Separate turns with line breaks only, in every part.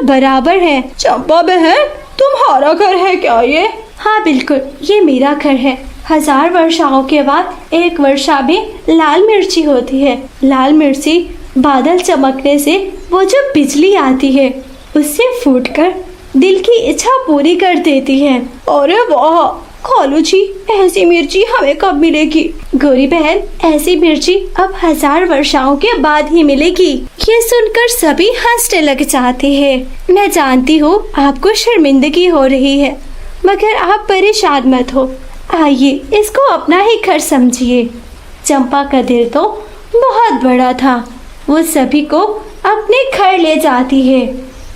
बराबर है।
चंपा बहन, तुम्हारा घर है क्या ये?
हाँ बिल्कुल, ये मेरा घर है। 1000 वर्षाओं के बाद एक वर्षा में लाल मिर्ची होती है। लाल मिर्ची बादल चमकने से वो जो बिजली आती है उससे फूटकर दिल की इच्छा पूरी कर देती है।
अरे वाह खालू जी, ऐसी मिर्ची हमें कब मिलेगी?
गोरी बहन, ऐसी मिर्ची अब 1000 वर्षाओं के बाद ही मिलेगी। ये सुनकर सभी हंसने लग जाते हैं। मैं जानती हूँ आपको शर्मिंदगी हो रही है, मगर आप परेशान मत हो। आइए इसको अपना ही घर समझिए। चंपा का दिल तो बहुत बड़ा था। वो सभी को अपने घर ले जाती है,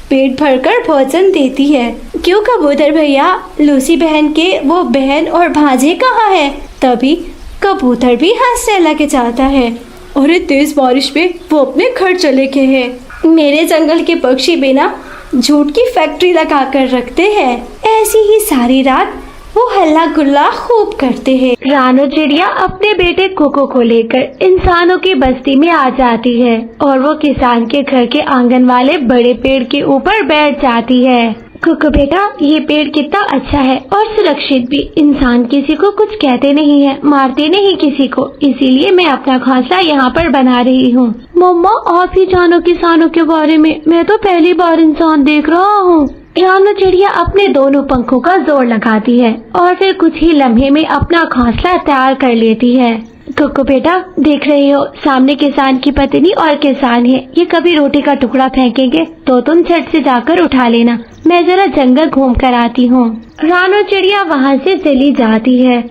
पेट भरकर भोजन देती है। क्यों कबूतर भैया, लूसी बहन के वो बहन और भांजे कहाँ है? तभी कबूतर भी हंसने लग जाता है।
अरे तेज बारिश में वो अपने घर चले गए हैं।
मेरे जंगल के पक्षी बिना झूठ की फैक्ट्री लगा कर रखते हैं। ऐसी ही सारी रात वो हल्ला गुल्ला खूब करते हैं। रानो चिड़िया अपने बेटे कोको को लेकर इंसानों की बस्ती में आ जाती है और वो किसान के घर के आंगन वाले बड़े पेड़ के ऊपर बैठ जाती है। कोको बेटा, ये पेड़ कितना अच्छा है और सुरक्षित भी। इंसान किसी को कुछ कहते नहीं है, मारते नहीं किसी को, इसीलिए मैं अपना घोंसला यहाँ पर बना रही हूँ। मम्मा, आप ही जानो किसानों के बारे में, मैं तो पहली बार इंसान देख रहा हूँ। रानो चिड़िया अपने दोनों पंखों का जोर लगाती है और फिर कुछ ही लम्हे में अपना घोंसला तैयार कर लेती है। कोको बेटा, देख रहे हो सामने किसान की पत्नी और किसान है। ये कभी रोटी का टुकड़ा फेंकेंगे तो तुम झट से जाकर उठा लेना। मैं जरा जंगल घूम कर आती हूँ। रानो चिड़िया वहाँ से चली जाती है।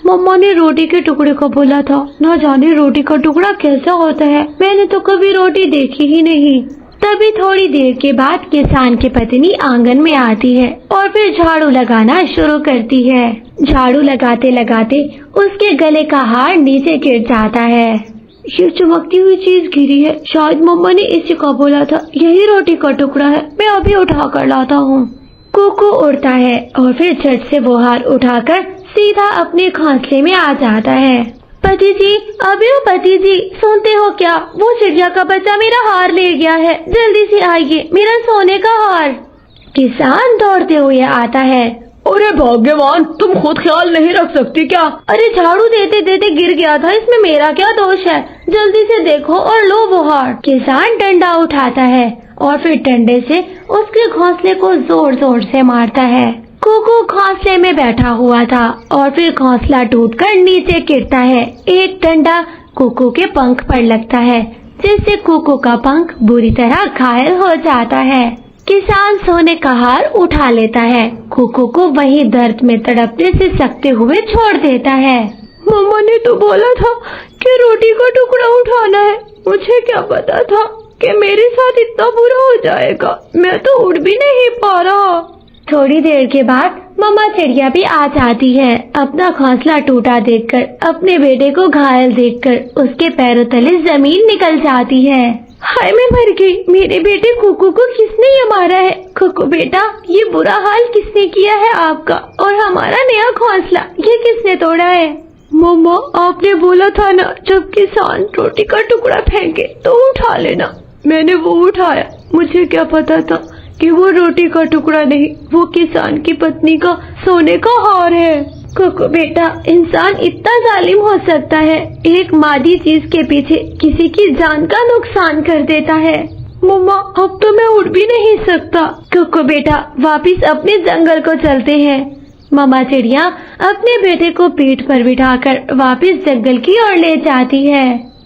मम्मा ने रोटी के टुकड़े को बोला था, न जाने रोटी का टुकड़ा कैसा होता है। मैंने तो कभी रोटी देखी ही नहीं। तभी थोड़ी देर के बाद किसान की पत्नी आंगन में आती है और फिर झाड़ू लगाना शुरू करती है। झाड़ू लगाते लगाते उसके गले का हार नीचे गिर जाता है। ये चमकती हुई चीज गिरी है, शायद मम्मा ने इसी को बोला था। यही रोटी का टुकड़ा है, मैं अभी उठा कर लाता हूँ। कोको उड़ता है और फिर झट से वो हार उठाकर सीधा अपने घोंसले में आ जाता है। पति जी, अभी हो पति जी, सुनते हो क्या? वो चिड़िया का बच्चा मेरा हार ले गया है, जल्दी से आइए, मेरा सोने का हार। किसान दौड़ते हुए आता है।
अरे भाग्यवान, तुम खुद ख्याल नहीं रख सकती क्या?
अरे झाड़ू देते देते गिर गया था, इसमें मेरा क्या दोष है? जल्दी से देखो और लो वो हार। किसान डंडा उठाता है और फिर डंडे से उसके घोंसले को जोर जोर से मारता है। कोको घोंसले में बैठा हुआ था और फिर घोंसला टूटकर नीचे गिरता है। एक डंडा कोको के पंख पर लगता है, जिससे कोको का पंख बुरी तरह घायल हो जाता है। किसान सोने का हार उठा लेता है, कोको को वहीं दर्द में तड़पते से सकते हुए छोड़ देता है।
मम्मा ने तो बोला था कि रोटी का टुकड़ा उठाना है। मुझे क्या पता था कि मेरे साथ इतना बुरा हो जाएगा। मैं तो उड़ भी नहीं पा रहा।
थोड़ी देर के बाद मम्मा चिड़िया भी आ जाती है। अपना घोंसला टूटा देखकर, अपने बेटे को घायल देखकर उसके पैरों तले जमीन निकल जाती है।
हाय, मैं मर गई। मेरे बेटे कोको को किसने ये मारा है? कोको बेटा, ये बुरा हाल किसने किया है आपका? और हमारा नया घोंसला ये किसने तोड़ा है? मम्मा, आपने बोला था ना, जब किसान रोटी का टुकड़ा फेंके तो उठा लेना। मैंने वो उठाया। मुझे क्या पता था कि वो रोटी का टुकड़ा नहीं, वो किसान की पत्नी का सोने का हार है।
कोको बेटा, इंसान इतना जालिम हो सकता है, एक मादी चीज के पीछे किसी की जान का नुकसान कर देता है।
मम्मा, अब तो मैं उड़ भी नहीं सकता।
कोको बेटा, वापिस अपने जंगल को चलते हैं। मम्मा चिड़िया अपने बेटे को पीठ पर बिठाकर वापिस जंगल की ओर ले जाती है।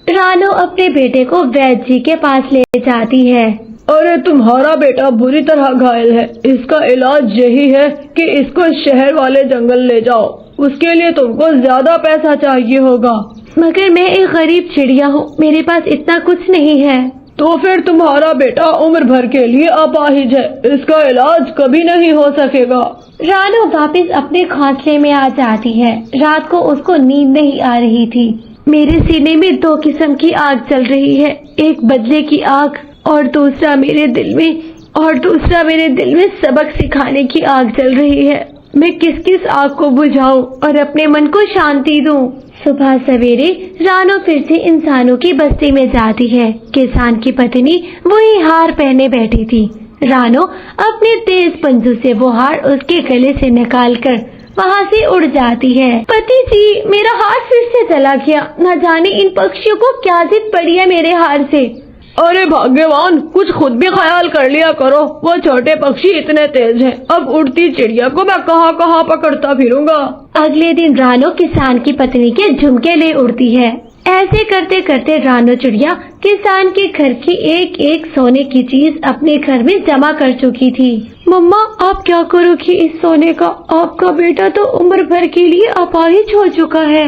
रानो अपने बेटे को वैद्य जी के पास ले जाती है।
अरे तुम्हारा बेटा बुरी तरह घायल है। इसका इलाज यही है कि इसको शहर वाले जंगल ले जाओ। उसके लिए तुमको ज्यादा पैसा चाहिए होगा।
मगर मैं एक गरीब चिड़िया हूँ, मेरे पास इतना कुछ नहीं है।
तो फिर तुम्हारा बेटा उम्र भर के लिए अपाहिज है। इसका इलाज कभी नहीं हो सकेगा।
रानो वापस अपने घोंसले में आ जाती है। रात को उसको नींद नहीं आ रही थी। मेरे सीने में 2 किस्म की आग जल रही है, एक बदले की आग और दूसरा मेरे दिल में सबक सिखाने की आग जल रही है। मैं किस किस आग को बुझाऊं और अपने मन को शांति दूं। सुबह सवेरे रानो फिर से इंसानों की बस्ती में जाती है। किसान की पत्नी वही हार पहने बैठी थी।
रानो अपने तेज पंजों से वो हार उसके गले से निकालकर वहाँ से उड़ जाती है। पति जी, मेरा हार फिर से चला गया। न जाने इन पक्षियों को क्या जिद पड़ी है मेरे हार से।
अरे भाग्यवान, कुछ खुद भी ख्याल कर लिया करो। वो छोटे पक्षी इतने तेज हैं, अब उड़ती चिड़िया को मैं कहाँ कहाँ पकड़ता फिरूंगा।
अगले दिन रानो किसान की पत्नी के झुमके ले उड़ती है। ऐसे करते करते रानो चिड़िया किसान के घर की एक एक सोने की चीज अपने घर में जमा कर चुकी थी। मम्मा, आप क्या करोगी इस सोने का? आपका बेटा तो उम्र भर के लिए अपाहिज हो चुका है।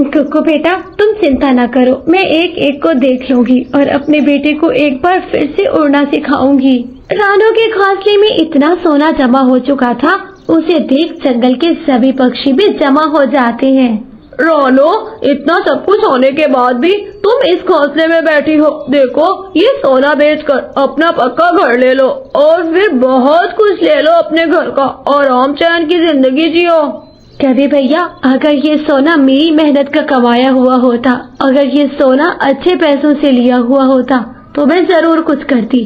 कुकू बेटा, तुम चिंता न करो, मैं एक एक को देख लूंगी और अपने बेटे को एक बार फिर से उड़ना सिखाऊंगी। रानो के घोंसले में इतना सोना जमा हो चुका था, उसे देख जंगल के सभी पक्षी भी जमा हो जाते हैं।
रानो, इतना सब कुछ होने के बाद भी तुम इस घोंसले में बैठी हो। देखो, ये सोना बेचकर अपना पक्का घर ले लो और फिर बहुत कुछ ले लो अपने घर का और आराम चैन की जिंदगी जियो।
कभी भैया, अगर ये सोना मेरी मेहनत का कमाया हुआ होता, अगर ये सोना अच्छे पैसों से लिया हुआ होता तो मैं जरूर कुछ करती,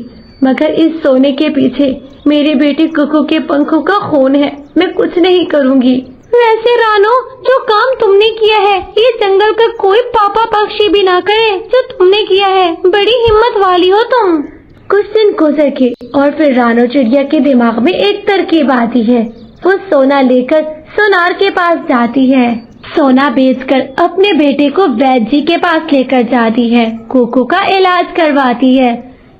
मगर इस सोने के पीछे मेरे बेटे कुकू के पंखों का खून है। मैं कुछ नहीं करूँगी। वैसे रानो, जो काम तुमने किया है ये जंगल का कोई पापा पक्षी भी ना करे जो तुमने किया है। बड़ी हिम्मत वाली हो तुम। कुछ दिन गुजर के और फिर रानो चिड़िया के दिमाग में एक तरकीब आती है। वो सोना लेकर सोनार के पास जाती है। सोना बेचकर अपने बेटे को वैद्य जी के पास लेकर जाती है। कुकू का इलाज करवाती है।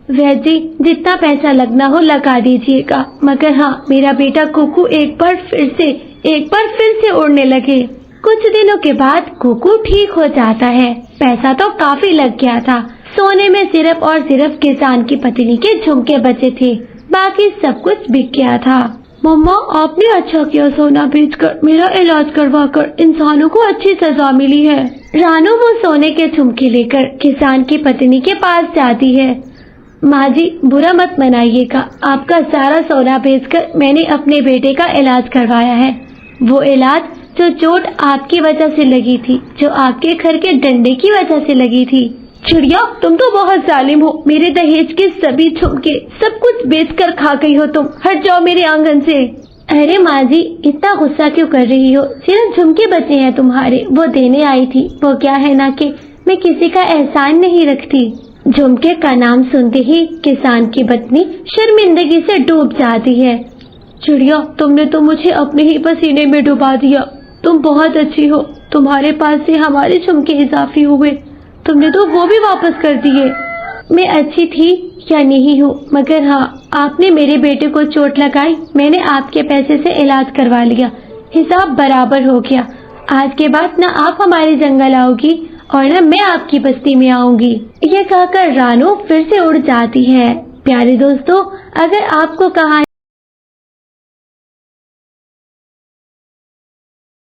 वैद्य जी, जितना पैसा लगना हो लगा दीजिएगा, मगर हाँ, मेरा बेटा कुकू एक बार फिर से उड़ने लगे। कुछ दिनों के बाद कुकू ठीक हो जाता है। पैसा तो काफी लग गया था। सोने में सिर्फ और सिर्फ किसान की पत्नी के झुमके बचे थे, बाकी सब कुछ बिक गया था। मम्मा, आपने अच्छा किया सोना बेचकर मेरा इलाज करवाकर। इंसानों को अच्छी सजा मिली है। रानो वो सोने के झुमके लेकर किसान की पत्नी के पास जाती है। माँ जी, बुरा मत मनाइएगा, आपका सारा सोना बेचकर मैंने अपने बेटे का इलाज करवाया है। वो इलाज जो चोट आपकी वजह से लगी थी, जो आपके घर के डंडे की वजह से लगी थी। चिड़िया, तुम तो बहुत जालिम हो। मेरे दहेज के सभी झुमके सब कुछ बेचकर खा गई हो तुम। हट जाओ मेरे आंगन से। अरे माँ जी, इतना गुस्सा क्यों कर रही हो? सिर्फ झुमके बचे हैं तुम्हारे, वो देने आई थी। वो क्या है ना कि मैं किसी का एहसान नहीं रखती। झुमके का नाम सुनते ही किसान की पत्नी शर्मिंदगी से डूब जाती है। चिड़िया, तुमने तो मुझे अपने ही पसीने में डुबा दिया। तुम बहुत अच्छी हो। तुम्हारे पास से हमारे झुमके इजाफी हुए, तुमने तो वो भी वापस कर दिए। मैं अच्छी थी या नहीं हूँ, मगर हाँ, आपने मेरे बेटे को चोट लगाई, मैंने आपके पैसे से इलाज करवा लिया, हिसाब बराबर हो गया। आज के बाद न आप हमारे जंगल आओगी और न मैं आपकी बस्ती में आऊंगी। ये कहकर रानो फिर से उड़ जाती है। प्यारे दोस्तों, अगर आपको कहानी